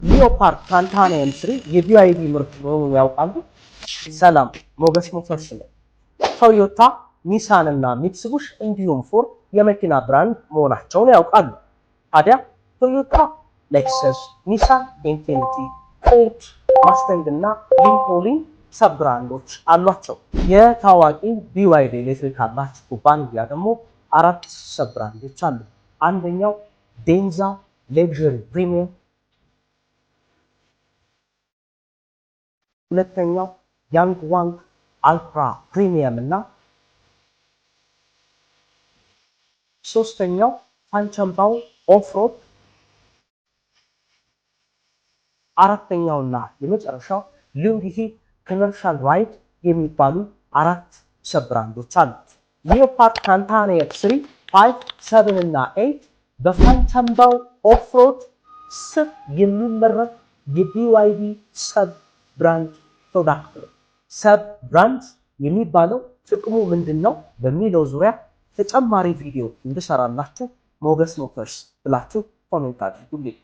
ሊዮፓርድ ታንታኒየም 3 የቢዋይዲ ምርት መሆኑን ያውቃሉ? ሰላም፣ ሞገስ ሞተርስ ነው። ቶዮታ፣ ኒሳን እና ሚትሱቢሺ እንዲሁም ፎርድ የመኪና ብራንድ መሆናቸውን ያውቃሉ? ታዲያ ቶዮታ ሌክሰስ፣ ኒሳን ኢንፊኒቲ፣ ፎርድ ማስታንግ እና ሊንኮሊን ሰብ ብራንዶች አሏቸው። የታዋቂ ቢዋይዲ ኤሌክትሪክ አምራች ኩባንያ ደግሞ 4 ሰብ ብራንዶች አሉ። አንደኛው ዴንዛ ሌክዠሪ ፕሪሚየም፣ ሁለተኛው ያንግዋንግ አልትራ ፕሪሚየም እና ሶስተኛው ፋንቸምባው ኦፍሮድ፣ አራተኛውና የመጨረሻው ሊንግሂ ኮመርሻል ራይድ የሚባሉ 4 ሰብ ብራንዶች አሉት። ሊዮፓርድ ታንታኒየም 3፣ 5፣ 7 እና 8 በፋንቸምባው ኦፍሮድ ስር የሚመረት የቢዋይዲ ሰብ ብራንድ ፕሮዳክት ነው። ሰብ ብራንድ የሚባለው ጥቅሙ ምንድነው በሚለው ዙሪያ ተጨማሪ ቪዲዮ እንድሰራላችሁ ሞገስ ሞተርስ ብላችሁ ኮሜንት አድርጉልኝ።